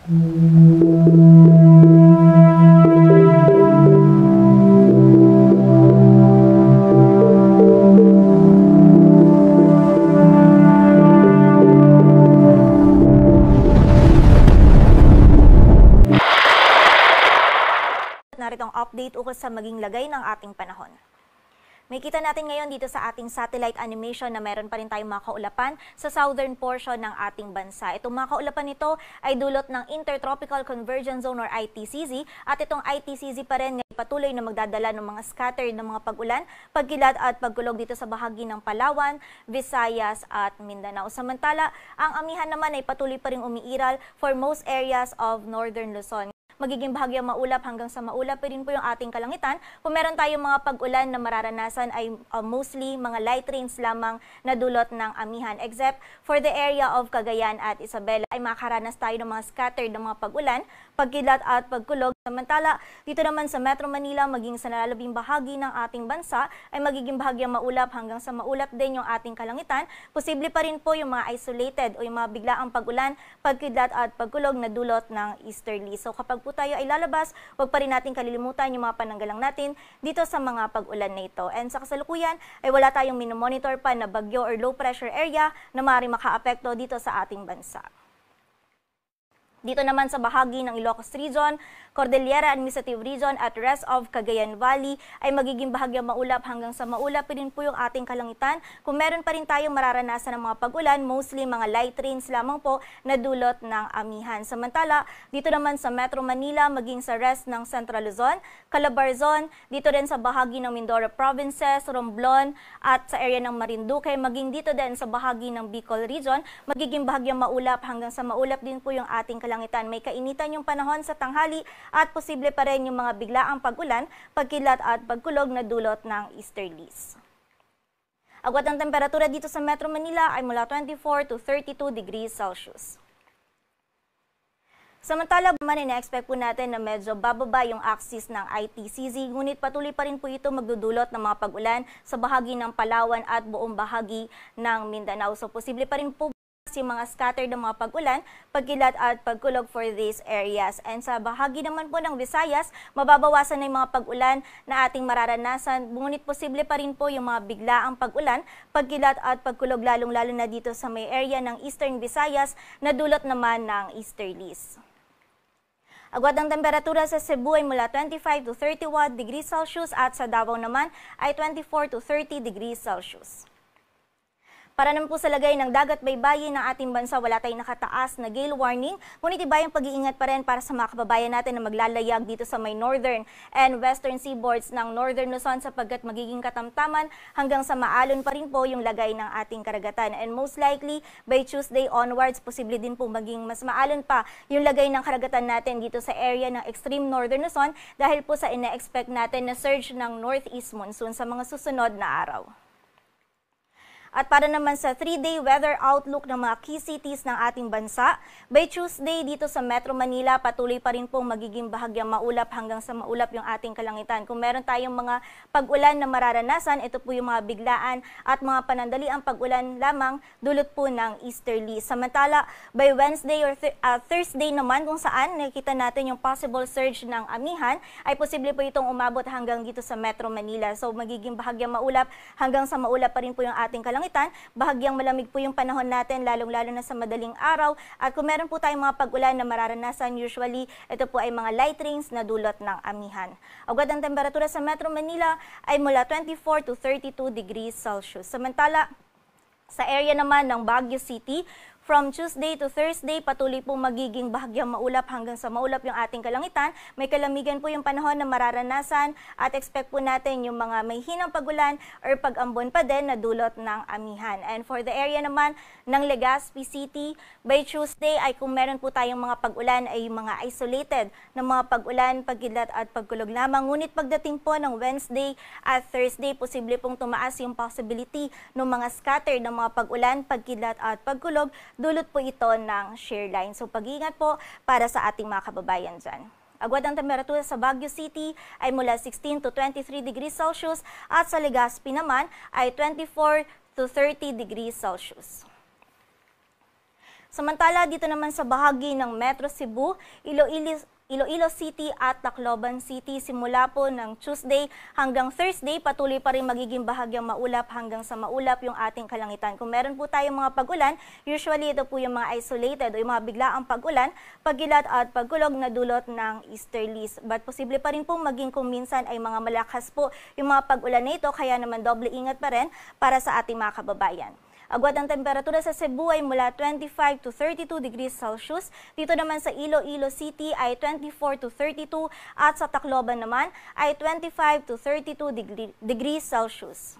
Narito ang update ukol sa maging lagay ng ating panahon. May kita natin ngayon dito sa ating satellite animation na meron pa rin tayong mga kaulapan sa southern portion ng ating bansa. Itong mga kaulapan nito ay dulot ng Intertropical Convergence Zone or ITCZ at itong ITCZ pa rin ngay patuloy na magdadala ng mga scattered na mga pag-ulan, pagkilad at pagkulog dito sa bahagi ng Palawan, Visayas at Mindanao. Samantala, ang amihan naman ay patuloy pa rin umiiral for most areas of northern Luzon. Magiging bahagyang maulap hanggang sa maulap pa rin po yung ating kalangitan. Kung meron tayong mga pag-ulan na mararanasan ay mostly mga light rains lamang na dulot ng amihan. Except for the area of Cagayan at Isabela ay makaranas tayo ng mga scattered na mga pag-ulan, pagkilat at pagkulog. Samantala, dito naman sa Metro Manila, maging sa nalalabing bahagi ng ating bansa ay magiging bahagyang maulap hanggang sa maulap din yung ating kalangitan. Posible pa rin po yung mga isolated o yung mga biglaang pag-ulan, pagkilat at pagkulog na dulot ng easterly. So kapag po tayo ay lalabas, huwag pa rin natin kalilimutan yung mga pananggalang natin dito sa mga pag-ulan na ito. And sa kasalukuyan ay wala tayong minomonitor pa na bagyo or low pressure area na maaaring makaapekto dito sa ating bansa. Dito naman sa bahagi ng Ilocos Region, Cordillera Administrative Region at rest of Cagayan Valley ay magiging bahagyang maulap hanggang sa maulap rin po yung ating kalangitan. Kung meron pa rin tayong mararanasan ng mga pag-ulan, mostly mga light rains lamang po na dulot ng amihan. Samantala, dito naman sa Metro Manila, maging sa rest ng Central Luzon, Calabarzon, dito rin sa bahagi ng Mindoro Provinces, Romblon at sa area ng Marinduque, maging dito din sa bahagi ng Bicol Region, magiging bahagyang maulap hanggang sa maulap din po yung ating kalangitan. May kainitan yung panahon sa tanghali at posible pa rin yung mga biglaang pag-ulan, pagkilat at pagkulog na dulot ng easterlies. Agwat ng temperatura dito sa Metro Manila ay mula 24 to 32 degrees Celsius. Samantala, ina-expect po natin na medyo bababa yung axis ng ITCZ, ngunit patuloy pa rin po ito magdudulot ng mga pag-ulan sa bahagi ng Palawan at buong bahagi ng Mindanao. So posible pa rin po yung mga scattered ng mga pag-ulan, pagkilat at pagkulog for these areas. And sa bahagi naman po ng Visayas, mababawasan na yung mga pag-ulan na ating mararanasan, ngunit posible pa rin po yung mga biglaang pag-ulan, pagkilat at pagkulog lalong-lalo na dito sa may area ng Eastern Visayas na dulot naman ng easterlies. Agwat ng temperatura sa Cebu ay mula 25 to 31 degrees Celsius at sa Davao naman ay 24 to 30 degrees Celsius. Para naman po sa lagay ng dagat baybayin ng ating bansa, wala tayong nakataas na gale warning, ngunit iba yung pag-iingat pa rin para sa mga kababayan natin na maglalayag dito sa may northern and western seaboards ng northern Luzon sapagkat magiging katamtaman hanggang sa maalon pa rin po yung lagay ng ating karagatan. And most likely, by Tuesday onwards, posible din po maging mas maalon pa yung lagay ng karagatan natin dito sa area ng extreme northern Luzon dahil po sa ina-expect natin na surge ng northeast monsoon sa mga susunod na araw. At para naman sa 3-day weather outlook ng mga key cities ng ating bansa, by Tuesday dito sa Metro Manila, patuloy pa rin pong magiging bahagyang maulap hanggang sa maulap yung ating kalangitan. Kung meron tayong mga pag-ulan na mararanasan, ito po yung mga biglaan at mga panandaliang pag-ulan lamang dulot po ng easterly. Samantala, by Wednesday or Thursday naman kung saan nakikita natin yung possible surge ng amihan, ay posible po itong umabot hanggang dito sa Metro Manila. So magiging bahagyang maulap hanggang sa maulap pa rin po yung ating kalangitan. Bahagyang malamig po yung panahon natin, lalong-lalo na sa madaling araw. At kung meron po tayong mga pag-ulan na mararanasan, usually ito po ay mga light rains na dulot ng amihan. Agad ang temperatura sa Metro Manila ay mula 24 to 32 degrees Celsius. Samantala, sa area naman ng Baguio City, from Tuesday to Thursday, patuloy pong magiging bahagyang maulap hanggang sa maulap yung ating kalangitan. May kalamigan po yung panahon na mararanasan at expect po natin yung mga may hinang pag-ulan or pag-ambon pa din na dulot ng amihan. And for the area naman ng Legazpi City, by Tuesday ay kung meron po tayong mga pag-ulan ay mga isolated na mga pag-ulan, pagkilat at pagkulog lamang. Ngunit pagdating po ng Wednesday at Thursday, posible pong tumaas yung possibility ng mga scattered na mga pag-ulan, pagkilat at pagkulog. Dulot po ito ng shear line. So pag-iingat po para sa ating mga kababayan dyan. Agwat ang temperatura sa Baguio City ay mula 16 to 23 degrees Celsius at sa Legazpi naman ay 24 to 30 degrees Celsius. Samantala, dito naman sa bahagi ng Metro Cebu, Iloilo City at Tacloban City, simula po ng Tuesday hanggang Thursday, patuloy pa rin magiging bahagyang maulap hanggang sa maulap yung ating kalangitan. Kung meron po tayong mga pag-ulan, usually ito po yung mga isolated o yung mga biglaang pag-ulan, paggilat at pagkulog na dulot ng easterlies. But posible pa rin pong maging kung minsan ay mga malakas po yung mga pag-ulan na ito, kaya naman doble ingat pa rin para sa ating mga kababayan. Agwat ang temperatura sa Cebu ay mula 25 to 32 degrees Celsius. Dito naman sa Iloilo City ay 24 to 32 at sa Tacloban naman ay 25 to 32 degrees Celsius.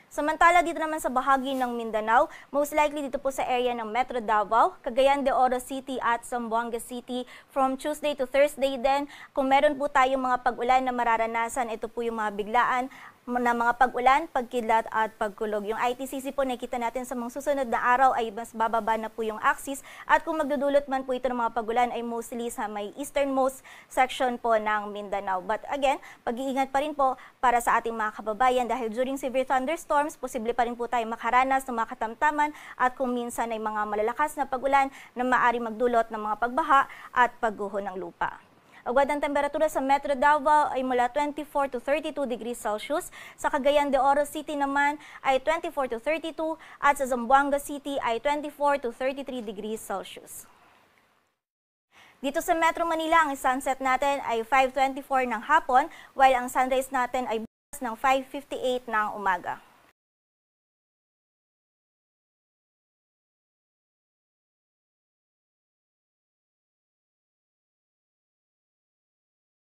Samantala, dito naman sa bahagi ng Mindanao, most likely dito po sa area ng Metro Davao, Cagayan de Oro City at Zamboanga City from Tuesday to Thursday din. Kung meron po tayong mga pag-ulan na mararanasan, ito po yung mga biglaan na mga pag-ulan, pagkidlat at pagkulog. Yung ITCZ po nakita natin sa mga susunod na araw ay mas bababa na po yung axis at kung magdudulot man po ito ng mga pag-ulan ay mostly sa may easternmost section po ng Mindanao. But again, pag-iingat pa rin po para sa ating mga kababayan dahil during severe thunderstorms, posible pa rin po tayo makaranas ng mga katamtaman at kung minsan ay mga malalakas na pag-ulan na maaari magdulot ng mga pagbaha at pagguho ng lupa. Agwat ang temperatura sa Metro Davao ay mula 24 to 32 degrees Celsius. Sa Cagayan de Oro City naman ay 24 to 32 at sa Zamboanga City ay 24 to 33 degrees Celsius. Dito sa Metro Manila, ang sunset natin ay 5:24 ng hapon while ang sunrise natin ay bukas ng 5:58 ng umaga.